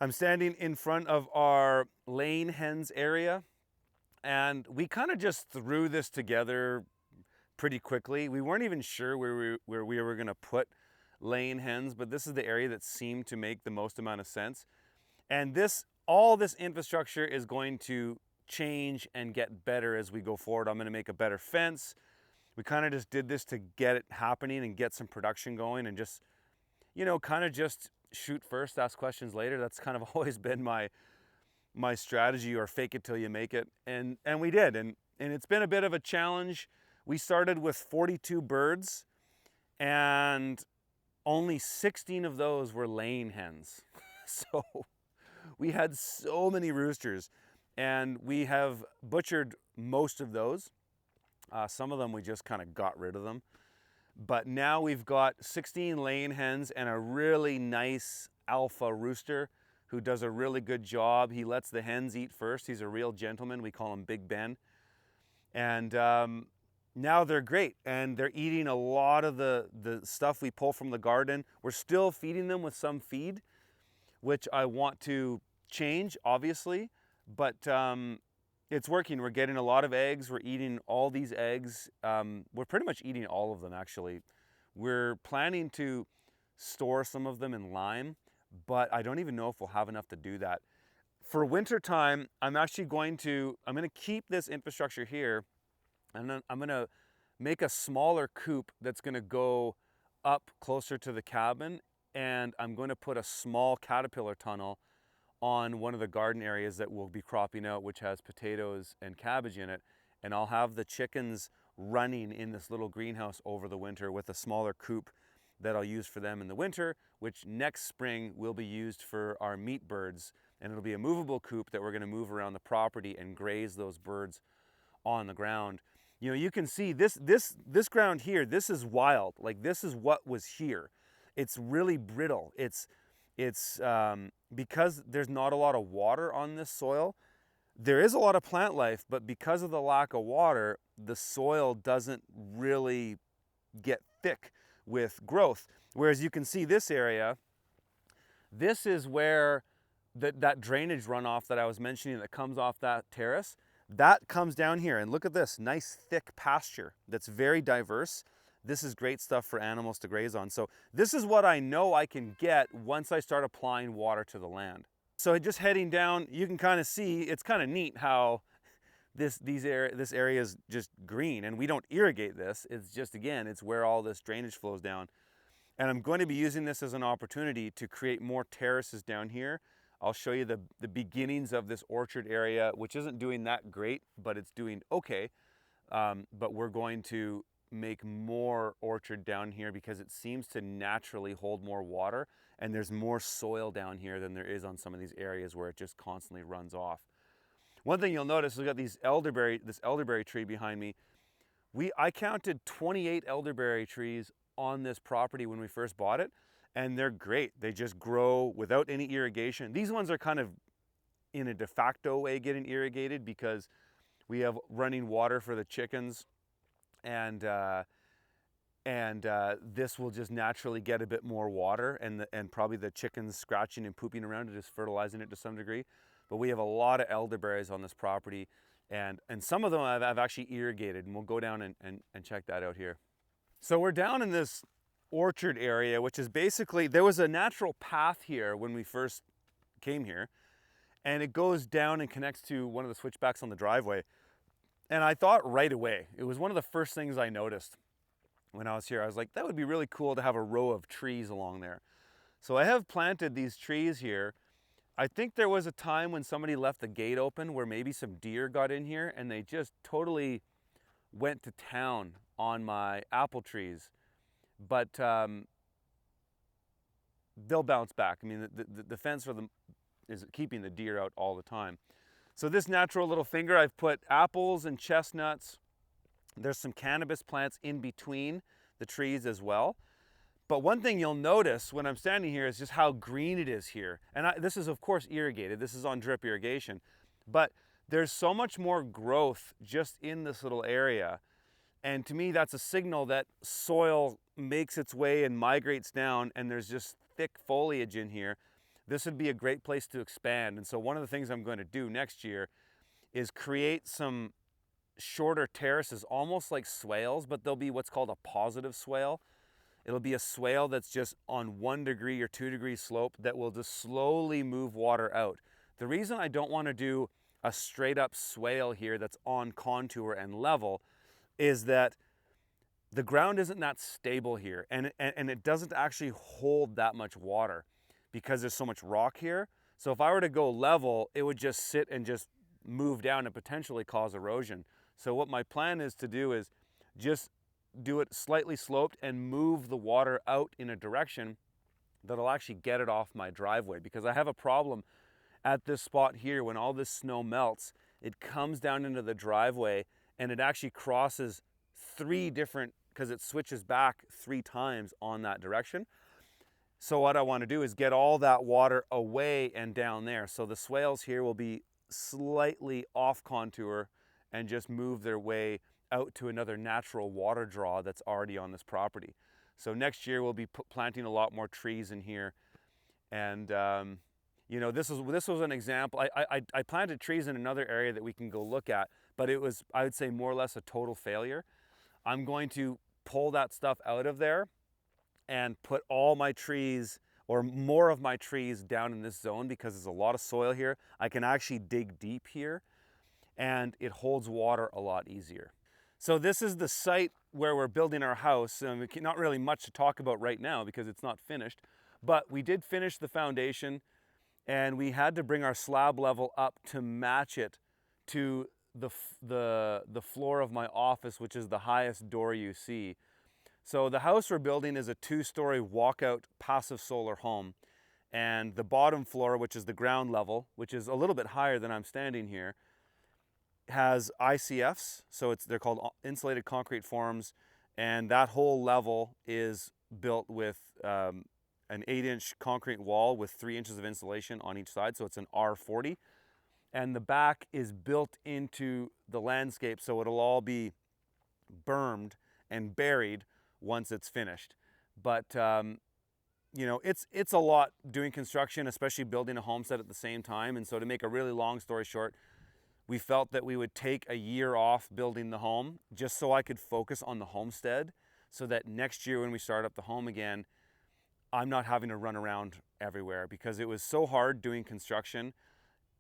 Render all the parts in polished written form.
I'm standing in front of our laying hens area, and we kind of just threw this together pretty quickly. We weren't even sure where we were gonna put laying hens, but this is the area that seemed to make the most amount of sense. And all this infrastructure is going to change and get better as we go forward. I'm gonna make a better fence. We kind of just did this to get it happening and get some production going, and just, kind of just shoot first, ask questions later. That's kind of always been my strategy, or fake it till you make it. And we did. And it's been a bit of a challenge. We started with 42 birds, and only 16 of those were laying hens. So we had so many roosters, and we have butchered most of those. Some of them we just kind of got rid of them. But now we've got 16 laying hens and a really nice alpha rooster who does a really good job. He lets the hens eat first. He's a real gentleman. We call him Big Ben. And now they're great, and they're eating a lot of the stuff we pull from the garden. We're still feeding them with some feed, which I want to change, obviously, but it's working. We're getting a lot of eggs. We're eating all these eggs. We're pretty much eating all of them, actually. We're planning to store some of them in lime, but I don't even know if we'll have enough to do that. For winter time, I'm going to keep this infrastructure here, and then I'm gonna make a smaller coop that's gonna go up closer to the cabin, and I'm going to put a small caterpillar tunnel on one of the garden areas that we'll be cropping out, which has potatoes and cabbage in it. And I'll have the chickens running in this little greenhouse over the winter with a smaller coop that I'll use for them in the winter, which next spring will be used for our meat birds. And it'll be a movable coop that we're gonna move around the property and graze those birds on the ground. You can see this ground here, this is wild. Like, this is what was here. It's really brittle. It's because there's not a lot of water on this soil. There is a lot of plant life, but because of the lack of water, the soil doesn't really get thick with growth. Whereas you can see this area, this is where that drainage runoff that I was mentioning that comes off that terrace, that comes down here. And look at this nice thick pasture that's very diverse. This is great stuff for animals to graze on. So this is what I know I can get once I start applying water to the land. So just heading down, you can kind of see, it's kind of neat how this area is just green, and we don't irrigate this. It's just, again, it's where all this drainage flows down. And I'm going to be using this as an opportunity to create more terraces down here. I'll show you the beginnings of this orchard area, which isn't doing that great, but it's doing okay. But we're going to make more orchard down here because it seems to naturally hold more water, and there's more soil down here than there is on some of these areas where it just constantly runs off. One thing you'll notice, we've got this elderberry tree behind me. I counted 28 elderberry trees on this property when we first bought it, and they're great. They just grow without any irrigation. These ones are kind of in a de facto way getting irrigated because we have running water for the chickens, and this will just naturally get a bit more water, and probably the chickens scratching and pooping around it is fertilizing it to some degree. But we have a lot of elderberries on this property, and some of them I've actually irrigated, and we'll go down and check that out here. So we're down in this orchard area, which is basically, there was a natural path here when we first came here, and it goes down and connects to one of the switchbacks on the driveway. And I thought right away, it was one of the first things I noticed when I was here. I was like, that would be really cool to have a row of trees along there. So I have planted these trees here. I think there was a time when somebody left the gate open where maybe some deer got in here, and they just totally went to town on my apple trees. But they'll bounce back. I mean, the fence for them is keeping the deer out all the time. So this natural little finger, I've put apples and chestnuts. There's some cannabis plants in between the trees as well. But one thing you'll notice when I'm standing here is just how green it is here. And this is, of course, irrigated. This is on drip irrigation. But there's so much more growth just in this little area. And to me, that's a signal that soil makes its way and migrates down, and there's just thick foliage in here this would be a great place to expand. And so one of the things I'm going to do next year is create some shorter terraces, almost like swales, but they'll be what's called a positive swale. It'll be a swale that's just on 1 degree or 2 degree slope that will just slowly move water out. The reason I don't want to do a straight up swale here that's on contour and level is that the ground isn't that stable here, and it doesn't actually hold that much water because there's so much rock here. So if I were to go level, it would just sit and just move down and potentially cause erosion. So what my plan is to do is just do it slightly sloped and move the water out in a direction that'll actually get it off my driveway, because I have a problem at this spot here. When all this snow melts, it comes down into the driveway and it actually crosses 3 different, because it switches back 3 times on that direction. So what I want to do is get all that water away and down there. So the swales here will be slightly off contour and just move their way out to another natural water draw that's already on this property. So next year we'll be planting a lot more trees in here. And you know, this was an example. I planted trees in another area that we can go look at, but it was, I would say, more or less a total failure. I'm going to pull that stuff out of there and put all my trees, or more of my trees, down in this zone, because there's a lot of soil here. I can actually dig deep here and it holds water a lot easier. So this is the site where we're building our house. Not really much to talk about right now because it's not finished, but we did finish the foundation, and we had to bring our slab level up to match it to the floor of my office, which is the highest door you see. So the house we're building is a 2-story walkout passive solar home, and the bottom floor, which is the ground level, which is a little bit higher than I'm standing here, has ICFs, so they're called insulated concrete forms, and that whole level is built with an 8-inch concrete wall with 3 inches of insulation on each side, so it's an R40. And the back is built into the landscape, so it'll all be bermed and buried once it's finished. But you know, it's a lot doing construction, especially building a homestead at the same time. And so to make a really long story short, we felt that we would take a year off building the home just so I could focus on the homestead, so that next year when we start up the home again, I'm not having to run around everywhere, because it was so hard doing construction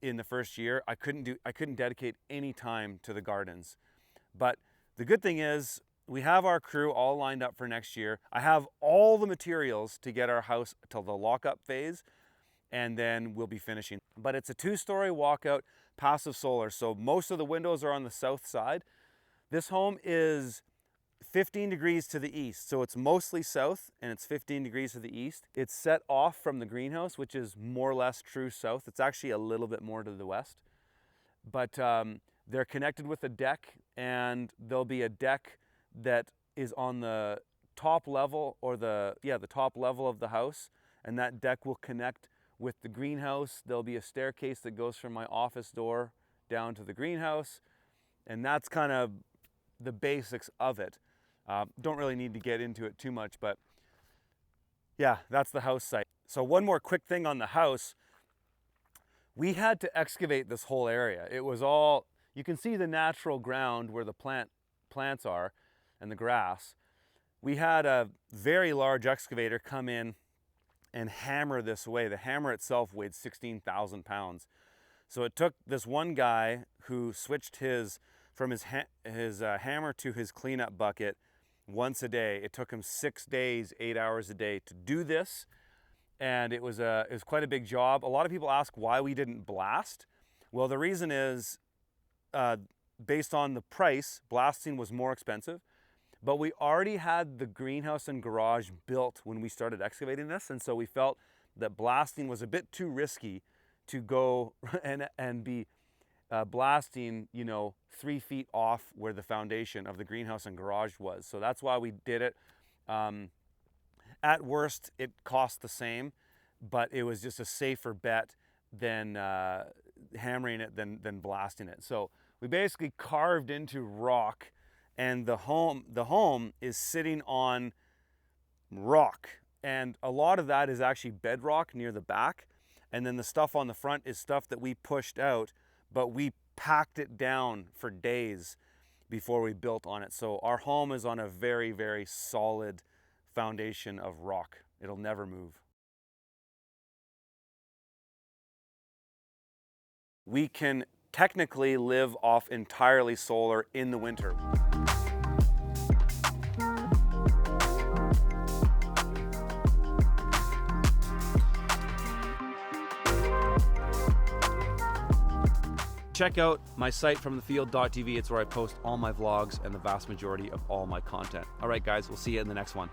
in the first year. I couldn't dedicate any time to the gardens. But the good thing is we have our crew all lined up for next year. I have all the materials to get our house till the lockup phase, and then we'll be finishing. But it's a 2-story walkout passive solar, so most of the windows are on the south side. This home is 15 degrees to the east, so it's mostly south and it's 15 degrees to the east. It's set off from the greenhouse, which is more or less true south. It's actually a little bit more to the west, but they're connected with a deck, and there'll be a deck that is on the top level, or the top level of the house, and that deck will connect with the greenhouse. There'll be a staircase that goes from my office door down to the greenhouse, and that's kind of the basics of it. Don't really need to get into it too much, but yeah, that's the house site. So one more quick thing on the house. We had to excavate this whole area. It was all, you can see the natural ground where the plants are and the grass. We had a very large excavator come in and hammer this away. The hammer itself weighed 16,000 pounds. So it took this one guy who switched from his hammer to his cleanup bucket once a day. It took him 6 days, 8 hours a day to do this, and it was quite a big job. A lot of people ask why we didn't blast. Well, the reason is based on the price, blasting was more expensive, but we already had the greenhouse and garage built when we started excavating this, and so we felt that blasting was a bit too risky to go and be blasting, 3 feet off where the foundation of the greenhouse and garage was. So that's why we did it. At worst, it cost the same, but it was just a safer bet than hammering it than blasting it. So we basically carved into rock, and the home is sitting on rock, and a lot of that is actually bedrock near the back. And then the stuff on the front is stuff that we pushed out, but we packed it down for days before we built on it. So our home is on a very, very solid foundation of rock. It'll never move. We can technically live off entirely solar in the winter. Check out my site fromthefield.tv. It's where I post all my vlogs and the vast majority of all my content. All right, guys, we'll see you in the next one.